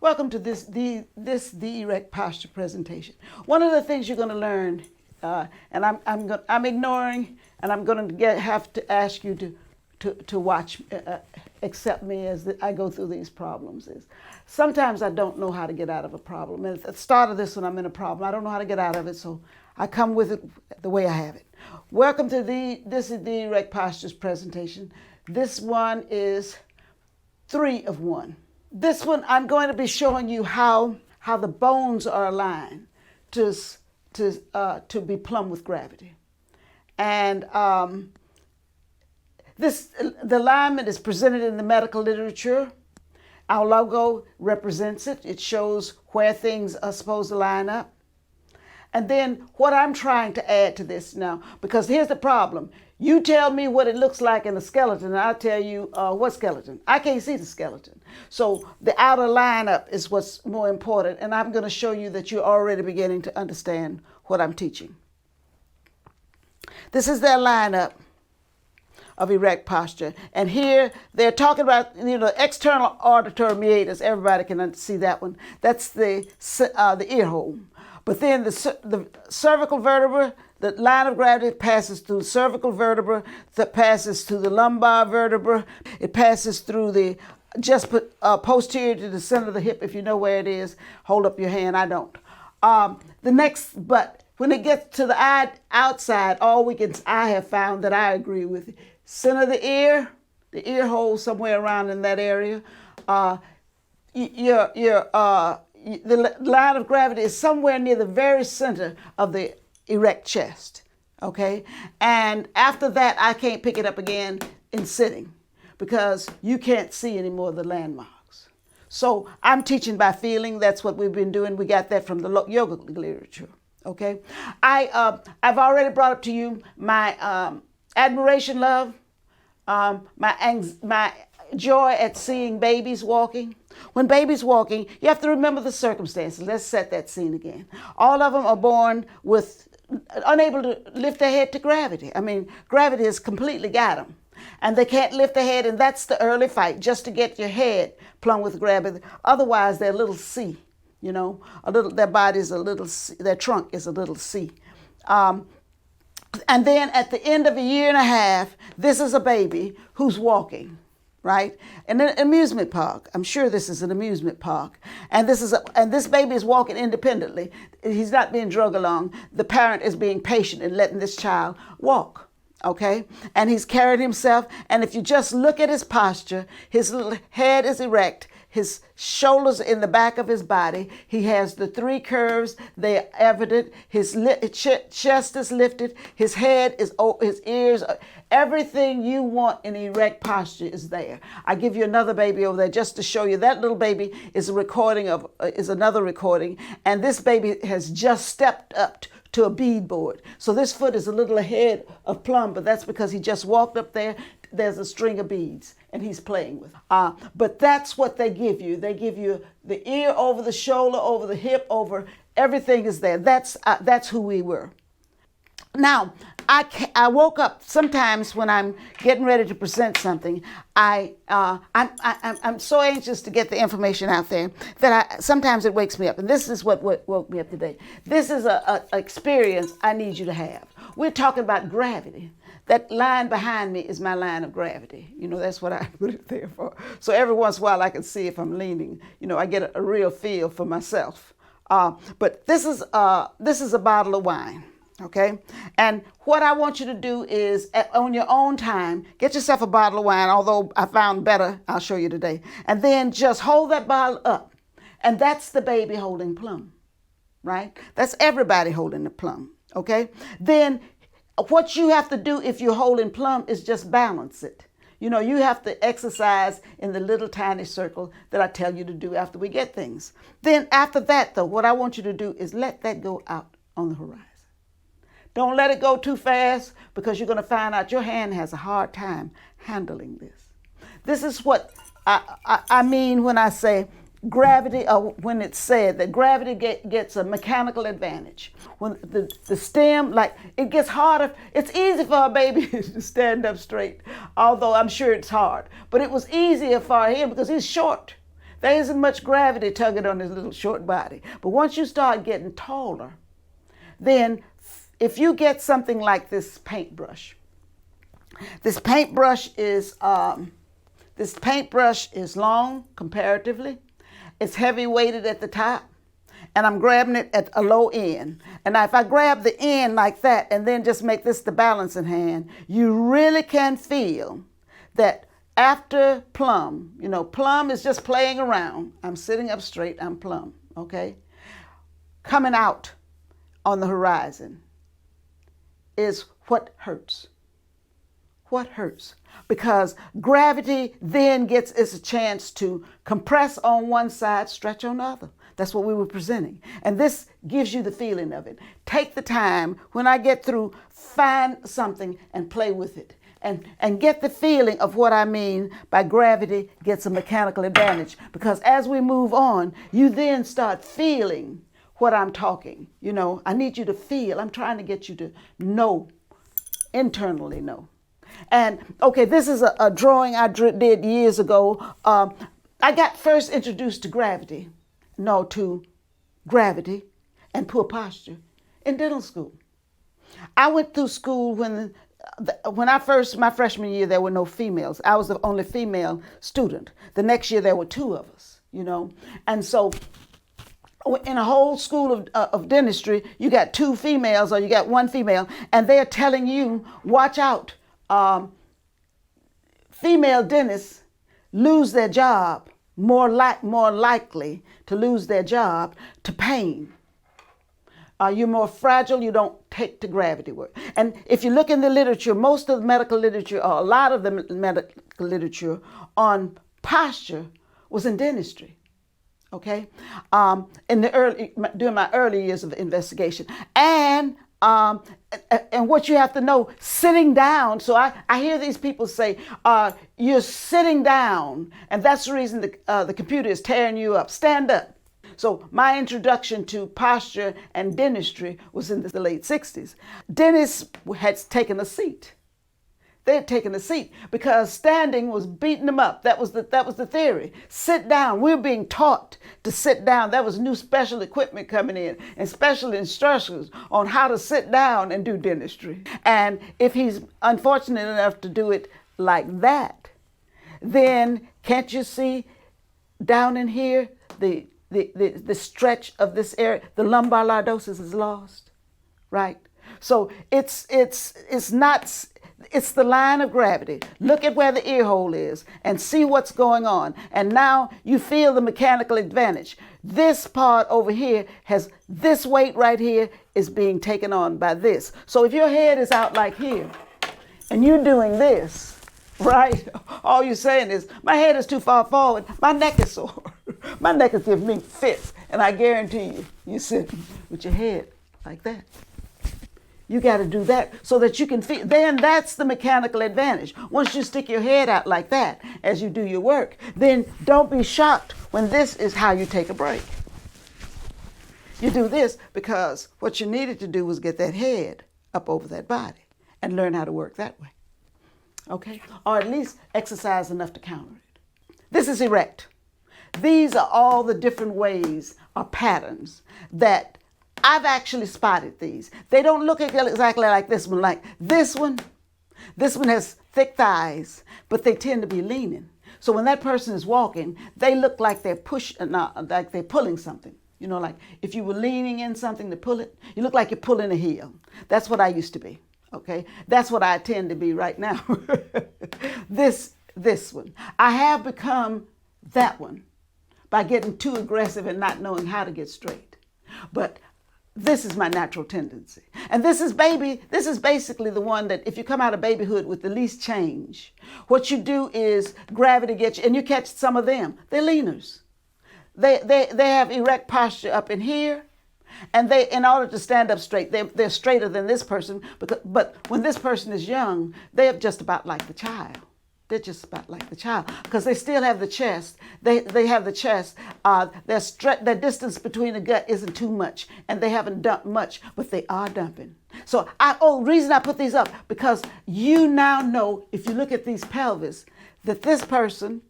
Welcome to the erect posture presentation. One of the things you're going to learn, and I'm ignoring, and I'm going to have to ask you to watch, accept me as I go through these problems. Is sometimes I don't know how to get out of a problem. And at the start of this, when I'm in a problem, I don't know how to get out of it, so I come with it the way I have it. Welcome to this is the erect postures presentation. This one is 3 of 1. This one, I'm going to be showing you how the bones are aligned to be plumb with gravity. And the alignment is presented in the medical literature. Our logo represents it. It shows where things are supposed to line up. And then what I'm trying to add to this now, because here's the problem. You tell me what it looks like in the skeleton, and I'll tell you what skeleton. I can't see the skeleton. So the outer lineup is what's more important, and I'm going to show you that you're already beginning to understand what I'm teaching. This is their lineup of erect posture. And here they're talking about, external auditory meatus. Everybody can see that one. That's the ear hole. But then the cervical vertebra, the line of gravity passes through the cervical vertebra, that passes through the lumbar vertebra. It passes through the posterior to the center of the hip. If you know where it is, hold up your hand. I don't. But when it gets to the outside, I have found that I agree with it. Center of the ear hole somewhere around in that area. The line of gravity is somewhere near the very center of the erect chest, okay? And after that, I can't pick it up again in sitting because you can't see any more of the landmarks. So I'm teaching by feeling. That's what we've been doing. We got that from the yoga literature, okay? I've already brought up to you my admiration, love, my joy at seeing babies walking. When babies walking, you have to remember the circumstances. Let's set that scene again. All of them are born unable to lift their head to gravity. I mean, gravity has completely got them. And they can't lift their head, and that's the early fight, just to get your head plumb with gravity. Otherwise, they're a little C, their body's a little C, their trunk is a little C. And then at the end of a year and a half, this is a baby who's walking. Right? In an amusement park. I'm sure this is an amusement park. And this baby is walking independently. He's not being dragged along. The parent is being patient and letting this child walk. Okay? And he's carried himself. And if you just look at his posture, his little head is erect. His shoulders in the back of his body. He has the 3 curves. They're evident. His chest is lifted. His head is, his ears, everything you want in erect posture is there. I give you another baby over there just to show you. That little baby is another recording. And this baby has just stepped up to a beadboard. So this foot is a little ahead of plumb, but that's because he just walked up there. There's a string of beads, and he's playing with. But that's what they give you. They give you the ear over the shoulder, over the hip, over everything is there. That's who we were. Now, I woke up sometimes when I'm getting ready to present something. I'm so anxious to get the information out there that sometimes it wakes me up. And this is what woke me up today. This is an experience I need you to have. We're talking about gravity. That line behind me is my line of gravity. That's what I put it there for. So every once in a while I can see if I'm leaning. I get a real feel for myself. But this is a bottle of wine. Okay? And what I want you to do is, on your own time, get yourself a bottle of wine, although I found better, I'll show you today. And then just hold that bottle up. And that's the baby holding plumb, right? That's everybody holding the plumb, okay? Then what you have to do if you're holding plumb is just balance it. You have to exercise in the little tiny circle that I tell you to do after we get things. Then after that, though, what I want you to do is let that go out on the horizon. Don't let it go too fast because you're going to find out your hand has a hard time handling this. This is what I mean when I say gravity, or when it's said that gravity gets a mechanical advantage. When the stem, it gets harder. It's easy for a baby to stand up straight, although I'm sure it's hard. But it was easier for him because he's short. There isn't much gravity tugging on his little short body. But once you start getting taller, then if you get something like this paintbrush, this paintbrush is long comparatively. It's heavy weighted at the top, and I'm grabbing it at a low end. And now if I grab the end like that and then just make this the balancing hand, you really can feel that after plumb, plumb is just playing around. I'm sitting up straight, I'm plumb, okay? Coming out on the horizon is what hurts. What hurts? Because gravity then gets its a chance to compress on one side, stretch on the other. That's what we were presenting. And this gives you the feeling of it. Take the time, when I get through, find something and play with it. And get the feeling of what I mean by gravity gets a mechanical advantage. Because as we move on, you then start feeling what I'm talking. I need you to feel. I'm trying to get you to know, internally know. And okay, this is a drawing I did years ago. I got first introduced to gravity and poor posture in dental school. I went through school when my freshman year, there were no females. I was the only female student. The next year, there were two of us, And so in a whole school of dentistry, you got two females or you got one female, and they're telling you, watch out. Female dentists lose their job, more likely to lose their job to pain. You're more fragile, you don't take to gravity work. And if you look in the literature, most of the medical literature, or a lot of the medical literature on posture was in dentistry. Okay, during my early years of investigation, and what you have to know, sitting down. So I hear these people say, you're sitting down, and that's the reason the computer is tearing you up. Stand up. So my introduction to posture and dentistry was in the late 60s. Dentists had taken a seat. They had taken a seat because standing was beating them up. That was the theory. Sit down. We're being taught to sit down. That was new special equipment coming in and special instructions on how to sit down and do dentistry. And if he's unfortunate enough to do it like that, then can't you see down in here the stretch of this area? The lumbar lordosis is lost, right? So it's the line of gravity. Look at where the ear hole is and see what's going on. And now you feel the mechanical advantage. This part over here has this weight right here is being taken on by this. So if your head is out like here and you're doing this, right? All you're saying is, my head is too far forward. My neck is sore. My neck is giving me fits. And I guarantee you're sitting with your head like that. You got to do that so that you can feel. Then that's the mechanical advantage. Once you stick your head out like that as you do your work, then don't be shocked when this is how you take a break. You do this because what you needed to do was get that head up over that body and learn how to work that way. Okay? Or at least exercise enough to counter it. This is erect. These are all the different ways or patterns that I've actually spotted these. They don't look exactly like this one. Like this one has thick thighs, but they tend to be leaning. So when that person is walking, they look like they're like they're pulling something. Like if you were leaning in something to pull it, you look like you're pulling a heel. That's what I used to be. Okay, that's what I tend to be right now. This one, I have become that one by getting too aggressive and not knowing how to get straight. But this is my natural tendency. And this is basically the one that if you come out of babyhood with the least change, what you do is gravity gets you, and you catch some of them. They're leaners. They have erect posture up in here, and they, in order to stand up straight, they're straighter than this person, but when this person is young, they're just about like the child. They're just about like the child because they still have the chest. They have the chest. Their distance between the gut isn't too much, and they haven't dumped much, but they are dumping. So reason I put these up because you now know if you look at these pelvis that this person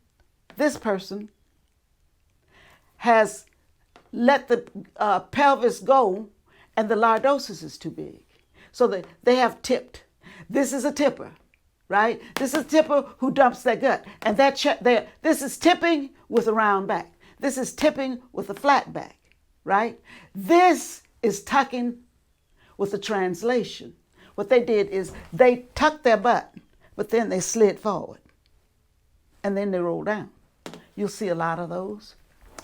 has let the pelvis go, and the lordosis is too big. So they have tipped. This is a tipper, right? This is a tipper who dumps their gut. And this is tipping with a round back. This is tipping with a flat back, right? This is tucking with a translation. What they did is they tucked their butt, but then they slid forward. And then they roll down. You'll see a lot of those,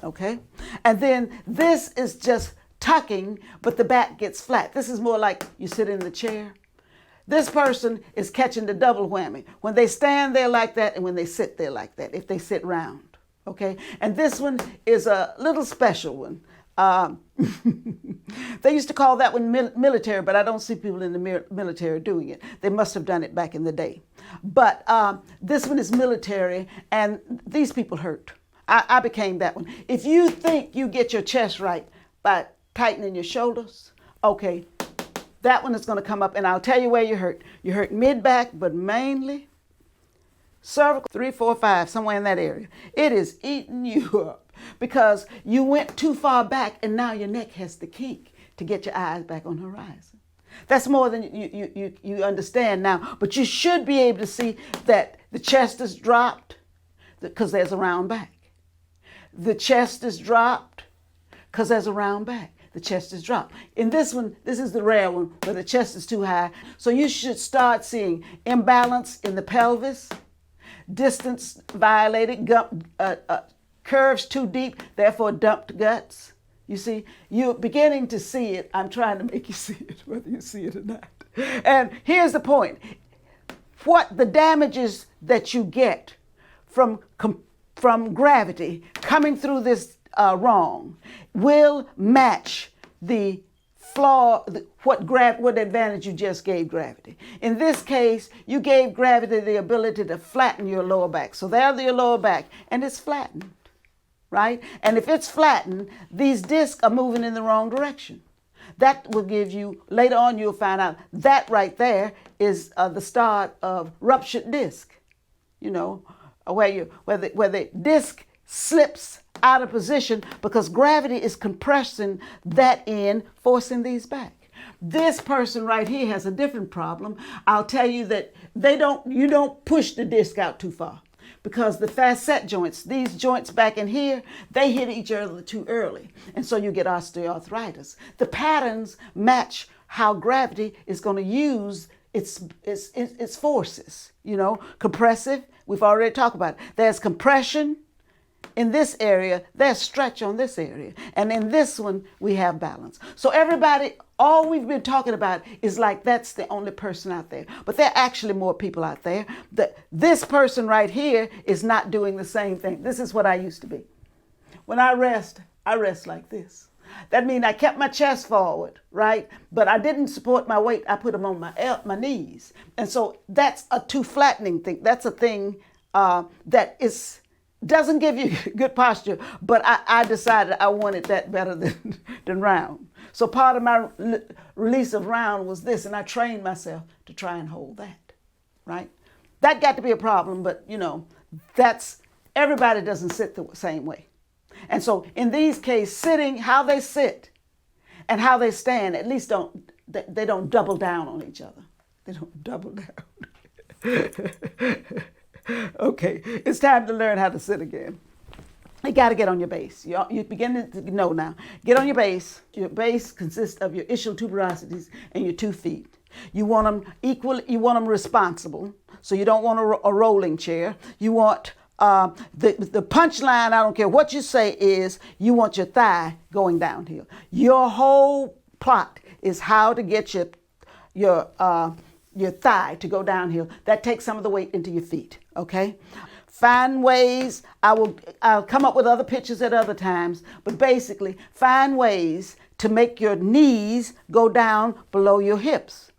okay? And then this is just tucking, but the back gets flat. This is more like you sit in the chair. This person is catching the double whammy. When they stand there like that and when they sit there like that, if they sit round, okay? And this one is a little special one. They used to call that one military, but I don't see people in the military doing it. They must have done it back in the day. But this one is military, and these people hurt. I became that one. If you think you get your chest right by tightening your shoulders, okay, that one is going to come up, and I'll tell you where you hurt. You hurt mid-back, but mainly cervical, 3, 4, 5, somewhere in that area. It is eating you up because you went too far back, and now your neck has to kink to get your eyes back on the horizon. That's more than you understand now, but you should be able to see that the chest is dropped because there's a round back. The chest is dropped because there's a round back. The chest is dropped. In this one, this is the rare one where the chest is too high. So you should start seeing imbalance in the pelvis, distance violated, curves too deep, therefore dumped guts. You see, you're beginning to see it. I'm trying to make you see it, whether you see it or not. And here's the point. What the damages that you get from gravity coming through this wrong will match the flaw, what advantage you just gave gravity. In this case, you gave gravity the ability to flatten your lower back. So there's your lower back, and it's flattened, right? And if it's flattened, these discs are moving in the wrong direction. That will give you, later on you'll find out, that right there is the start of ruptured disc, you know, where the disc slips out of position because gravity is compressing that end, forcing these back. This person right here has a different problem. I'll tell you that you don't push the disc out too far because the facet joints, these joints back in here, they hit each other too early. And so you get osteoarthritis. The patterns match how gravity is going to use its forces, you know, compressive. We've already talked about it. There's compression in this area, there's stretch on this area. And in this one, we have balance. So everybody, all we've been talking about is like that's the only person out there. But there are actually more people out there. This person right here is not doing the same thing. This is what I used to be. When I rest like this. That means I kept my chest forward, right? But I didn't support my weight. I put them on my knees. And so that's a too flattening thing. That's a thing that doesn't give you good posture, but I decided I wanted that better than round. So part of my release of round was this, and I trained myself to try and hold that, right? That got to be a problem, but you know, everybody doesn't sit the same way. And so in these cases, sitting, how they sit and how they stand, at least they don't double down on each other. They don't double down. Okay, it's time to learn how to sit again. You got to get on your base. You're beginning to know now. Get on your base. Your base consists of your ischial tuberosities and your 2 feet. You want them equal. You want them responsible. So you don't want a rolling chair. You want the punchline. I don't care what you say is you want your thigh going downhill. Your whole plot is how to get your thigh to go downhill. That takes some of the weight into your feet, okay? Find ways, I'll come up with other pictures at other times, but basically find ways to make your knees go down below your hips,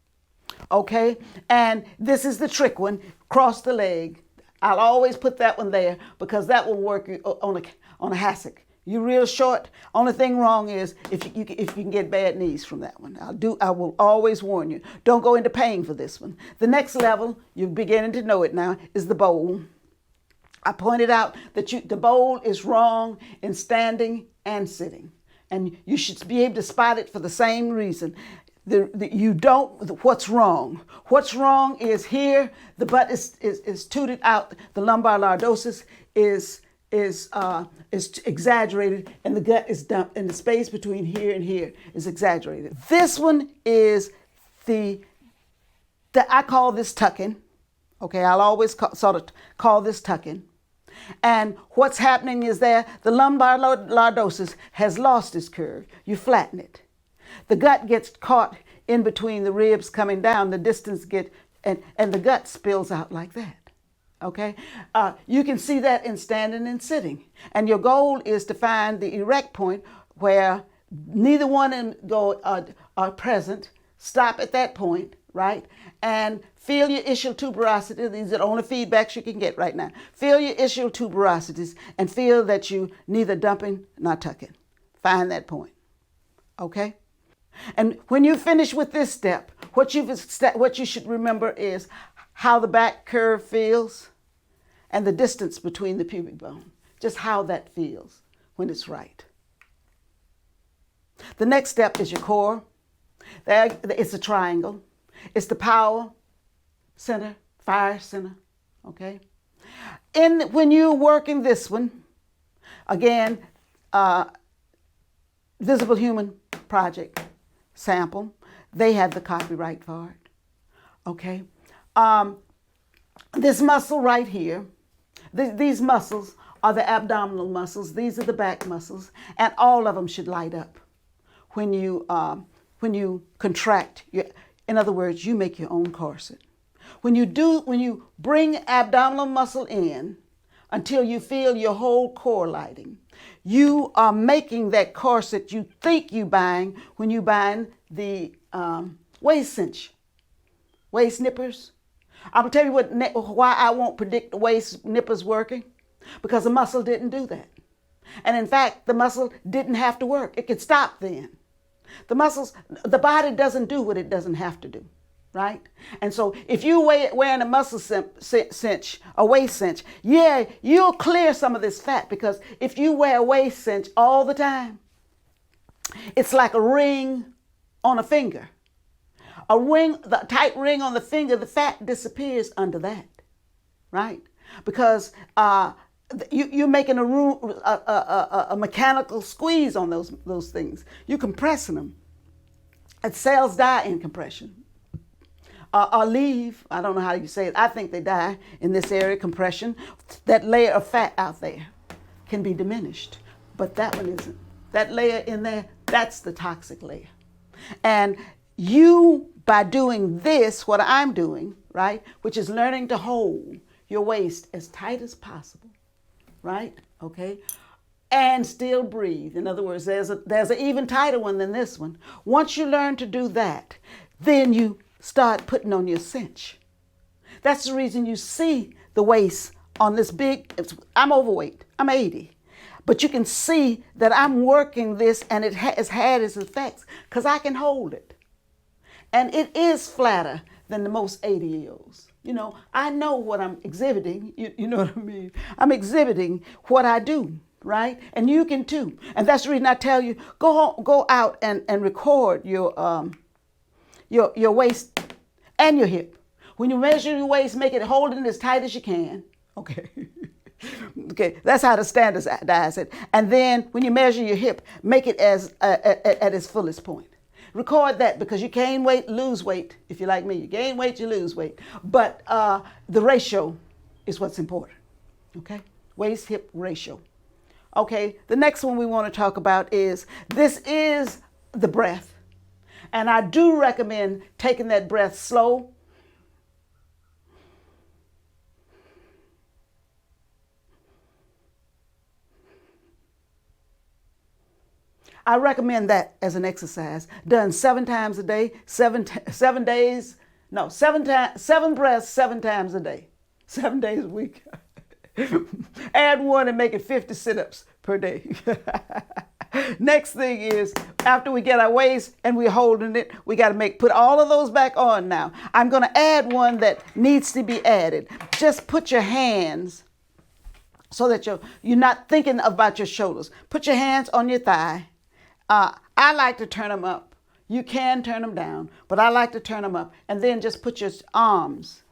okay? And this is the trick one, cross the leg. I'll always put that one there because that will work on a hassock. You're real short. Only thing wrong is if you can get bad knees from that one. I will always warn you. Don't go into pain for this one. The next level, you're beginning to know it now, is the bowl. I pointed out that the bowl is wrong in standing and sitting. And you should be able to spot it for the same reason. You don't, what's wrong? What's wrong is here, the butt is tooted out, the lumbar lordosis is exaggerated, and the gut is dumped, and the space between here and here is exaggerated. This one is I call this tucking. Okay, I'll always call this tucking. And what's happening is the lumbar lordosis has lost its curve. You flatten it. The gut gets caught in between the ribs coming down. The distance and the gut spills out like that. Okay, you can see that in standing and sitting. And your goal is to find the erect point where neither one of them are present. Stop at that point, right? And feel your ischial tuberosity. These are the only feedbacks you can get right now. Feel your ischial tuberosities and feel that you neither dumping nor tucking. Find that point. Okay? And when you finish with this step, what you should remember is how the back curve feels and the distance between the pubic bone. Just how that feels when it's right. The next step is your core. It's a triangle. It's the power center, fire center, okay? When you're working this one, again, Visible Human Project sample, they have the copyright for it, okay? This muscle right here, these muscles are the abdominal muscles. These are the back muscles, and all of them should light up when you contract. In other words, you make your own corset. When you bring abdominal muscle in until you feel your whole core lighting, you are making that corset you think you buying when you buying the waist cinch, waist nippers. I'm gonna tell you why I won't predict the waist nippers working, because the muscle didn't do that. And in fact, the muscle didn't have to work. It could stop then. The body doesn't do what it doesn't have to do, right? And so if you're wearing a muscle cinch, a waist cinch, yeah, you'll clear some of this fat, because if you wear a waist cinch all the time, it's like a ring on a finger. The tight ring on the finger, the fat disappears under that, right? Because you're making a mechanical squeeze on those things. You're compressing them. And cells die in compression. Or leave, I don't know how you say it. I think they die in this area, compression. That layer of fat out there can be diminished, but that one isn't. That layer in there, that's the toxic layer. And you, by doing this, what I'm doing, right, which is learning to hold your waist as tight as possible, right, okay, and still breathe. In other words, there's an even tighter one than this one. Once you learn to do that, then you start putting on your cinch. That's the reason you see the waist on this big, I'm overweight, I'm 80. But you can see that I'm working this, and it has had its effects because I can hold it. And it is flatter than the most 80-year-olds. You know, I know what I'm exhibiting. You know what I mean? I'm exhibiting what I do, right? And you can too. And that's the reason I tell you, go out and record your waist and your hip. When you measure your waist, make it hold it as tight as you can. Okay. Okay, that's how the standardize it. And then when you measure your hip, make it at its fullest point. Record that, because you gain weight, lose weight. If you're like me, you gain weight, you lose weight. But the ratio is what's important. Okay, waist hip ratio. Okay, the next one we want to talk about is the breath. And I do recommend taking that breath slow. I recommend that as an exercise, done 7 times a day, 7 breaths 7 times a day, 7 days a week. Add 1 and make it 50 sit-ups per day. Next thing is, after we get our waist and we're holding it, we got to put all of those back on now. I'm going to add one that needs to be added. Just put your hands so that you're not thinking about your shoulders. Put your hands on your thigh. I like to turn them up. You can turn them down, but I like to turn them up. And then just put your arms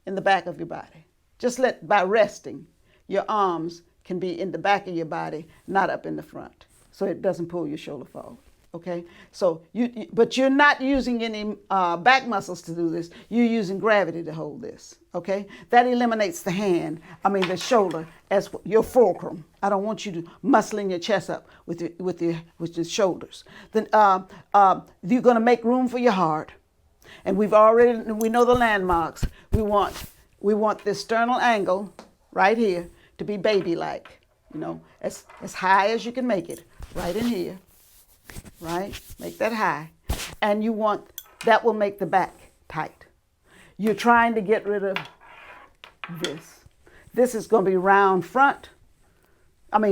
in the back of your body. Just by resting, your arms can be in the back of your body, not up in the front, so it doesn't pull your shoulder forward. Okay, so but you're not using any back muscles to do this. You're using gravity to hold this. Okay, that eliminates the shoulder as your fulcrum. I don't want you to muscling your chest up with your shoulders. Then you're going to make room for your heart, and we know the landmarks. We want this sternal angle right here to be baby-like. As high as you can make it, right in here. Right? Make that high. And that will make the back tight. You're trying to get rid of this. This is going to be round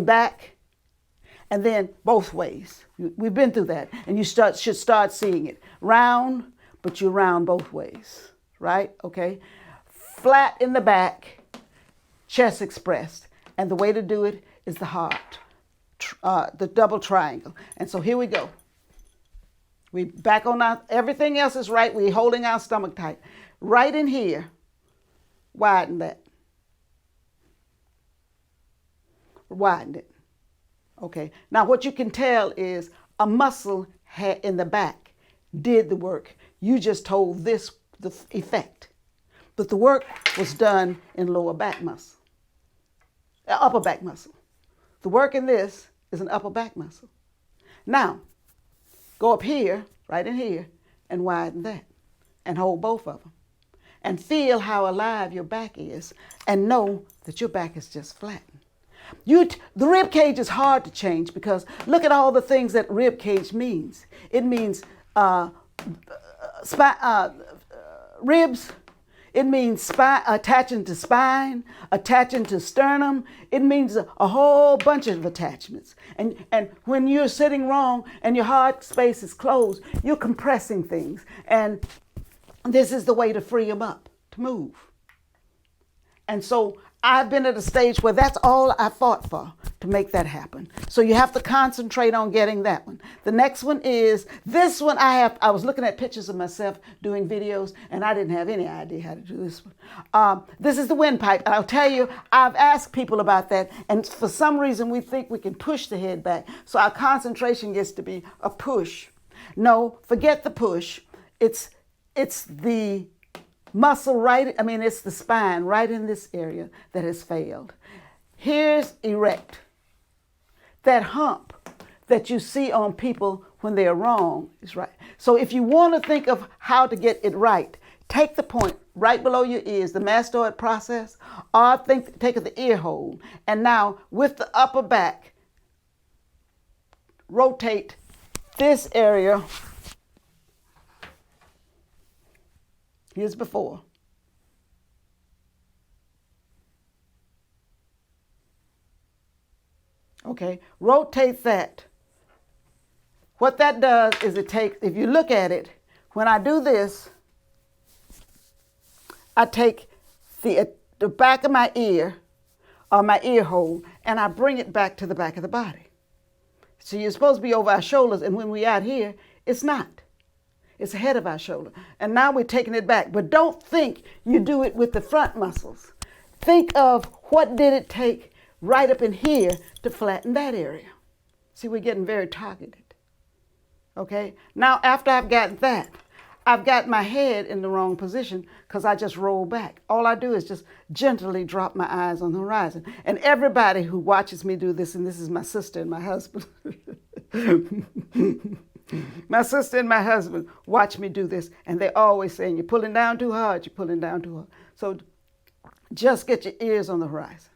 back, and then both ways. We've been through that. And you should start seeing it. Round, but you're round both ways. Right? Okay? Flat in the back, chest expressed. And the way to do it is the heart. The double triangle. And so here we go. We back on everything else is right. We're holding our stomach tight. Right in here, widen that. Widen it. Okay. Now what you can tell is a muscle in the back did the work. You just told the effect. But the work was done in lower back muscle. Upper back muscle. The work in this is an upper back muscle. Now, go up here, right in here, and widen that. And hold both of them. And feel how alive your back is. And know that your back is just flattened. The rib cage is hard to change because look at all the things that rib cage means. It means ribs. It means attaching to spine, attaching to sternum. It means a whole bunch of attachments. And when you're sitting wrong and your heart space is closed, you're compressing things. And this is the way to free them up, to move. And so I've been at a stage where that's all I fought for, to make that happen. So you have to concentrate on getting that one. The next one is, this one I was looking at pictures of myself doing videos, and I didn't have any idea how to do this one. This is the windpipe. And I'll tell you, I've asked people about that, and for some reason we think we can push the head back. So our concentration gets to be a push. No, forget the push. It's the muscle it's the spine right in this area that has failed. Here's erect. That hump that you see on people when they are wrong is right. So if you want to think of how to get it right, take the point right below your ears, the mastoid process, or take of the ear hole. And now with the upper back, rotate this area. Here's before. Okay, rotate that. What that does is if you look at it, when I do this, I take the back of my ear, or my ear hole, and I bring it back to the back of the body. So you're supposed to be over our shoulders, and when we're out here, it's not. It's ahead of our shoulder. And now we're taking it back. But don't think you do it with the front muscles. Think of what did it take right up in here to flatten that area. See, we're getting very targeted. Okay? Now, after I've got that, I've got my head in the wrong position because I just roll back. All I do is just gently drop my eyes on the horizon. And everybody who watches me do this, and this is my sister and my husband, my sister and my husband watch me do this, and they're always saying, you're pulling down too hard, you're pulling down too hard. So just get your ears on the horizon.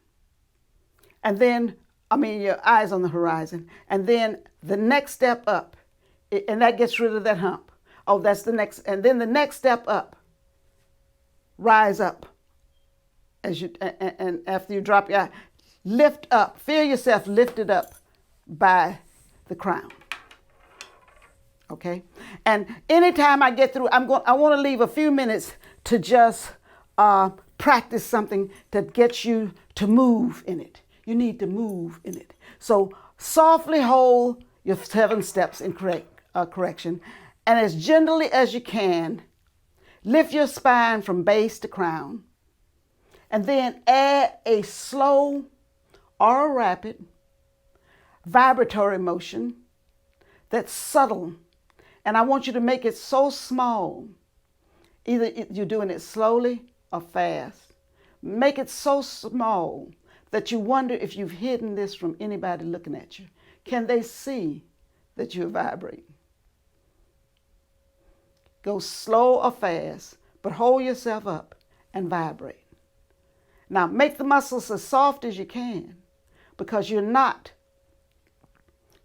And then, your eyes on the horizon. And then the next step up, and that gets rid of that hump. Oh, that's the next. And then the next step up, rise up. And after you drop your eye, lift up. Feel yourself lifted up by the crown. Okay? And anytime I get through, I want to leave a few minutes to just practice something to get you to move in it. You need to move in it. So softly hold your 7 steps in correction, and as gently as you can, lift your spine from base to crown, and then add a slow or a rapid vibratory motion that's subtle. And I want you to make it so small. Either you're doing it slowly or fast. Make it so small that you wonder if you've hidden this from anybody looking at you. Can they see that you're vibrating? Go slow or fast, but hold yourself up and vibrate. Now make the muscles as soft as you can, because you're not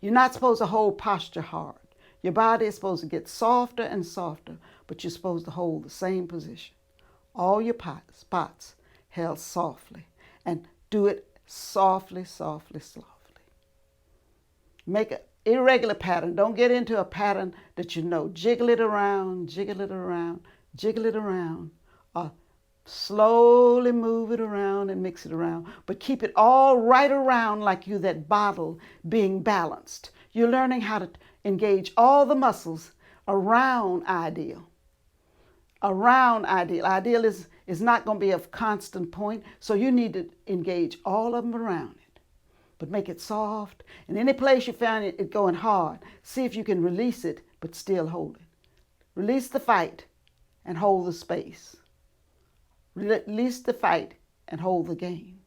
supposed to hold posture hard. Your body is supposed to get softer and softer, but you're supposed to hold the same position. All your spots held softly, and do it softly, softly, softly. Make an irregular pattern. Don't get into a pattern that you know. Jiggle it around, jiggle it around, jiggle it around, or slowly move it around and mix it around, but keep it all right around like you that bottle being balanced. You're learning how to engage all the muscles around ideal. Around ideal. Ideal is not going to be a constant point, so you need to engage all of them around it. But make it soft. And any place you found it going hard, see if you can release it, but still hold it. Release the fight and hold the space. Release the fight and hold the game.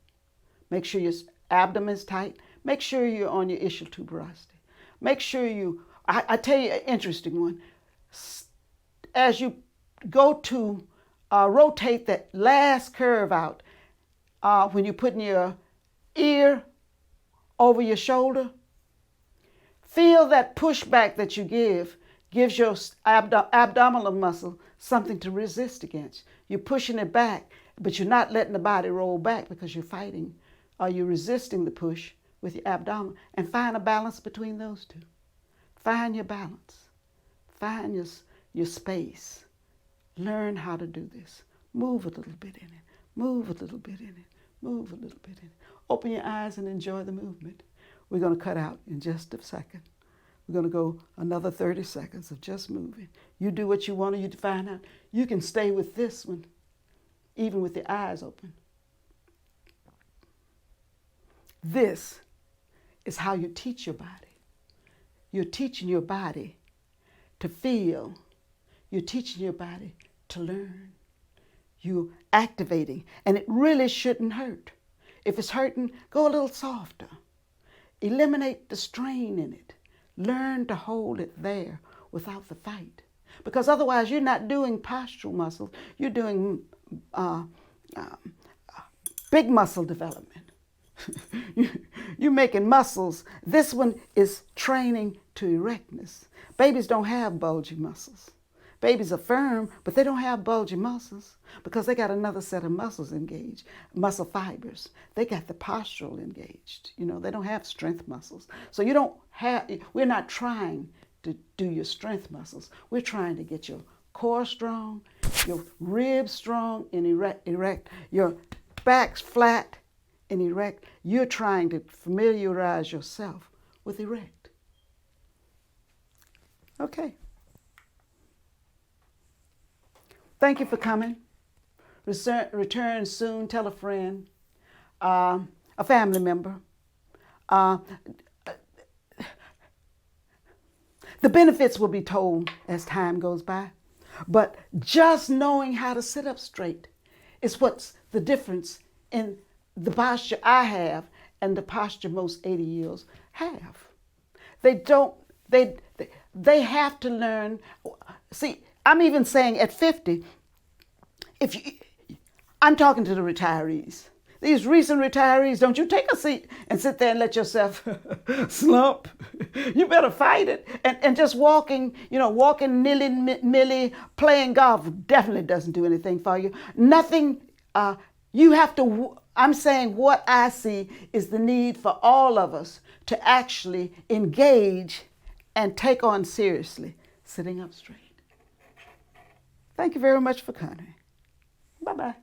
Make sure your abdomen is tight. Make sure you're on your ischial tuberosity. Make sure I tell you an interesting one. As you go to rotate that last curve out, when you're putting your ear over your shoulder, feel that pushback that you gives your abdominal muscle something to resist against. You're pushing it back, but you're not letting the body roll back because you're fighting, or you're resisting the push with your abdomen. And find a balance between those two. Find your balance. Find your space. Learn how to do this. Move a little bit in it. Move a little bit in it. Move a little bit in it. Open your eyes and enjoy the movement. We're going to cut out in just a second. We're going to go another 30 seconds of just moving. You do what you want to find out. You can stay with this one, even with your eyes open. This is how you teach your body. You're teaching your body to feel. You're teaching your body to learn. You're activating, and it really shouldn't hurt. If it's hurting, go a little softer. Eliminate the strain in it. Learn to hold it there without the fight. Because otherwise you're not doing postural muscles, you're doing big muscle development. You're making muscles. This one is training to erectness. Babies don't have bulging muscles. Babies are firm, but they don't have bulging muscles because they got another set of muscles engaged, muscle fibers. They got the postural engaged. They don't have strength muscles. So we're not trying to do your strength muscles. We're trying to get your core strong, your ribs strong and erect, your back's flat and erect. You're trying to familiarize yourself with erect. Okay. Thank you for coming. Return soon. Tell a friend, a family member. The benefits will be told as time goes by. But just knowing how to sit up straight is what's the difference in the posture I have and the posture most 80-year-olds have. They have to learn. See, I'm even saying at 50, I'm talking to the retirees. These recent retirees, don't you take a seat and sit there and let yourself slump. You better fight it. And just walking nilly-milly, playing golf definitely doesn't do anything for you. Nothing, you have to, I'm saying what I see is the need for all of us to actually engage and take on seriously sitting up straight. Thank you very much for coming. Bye-bye.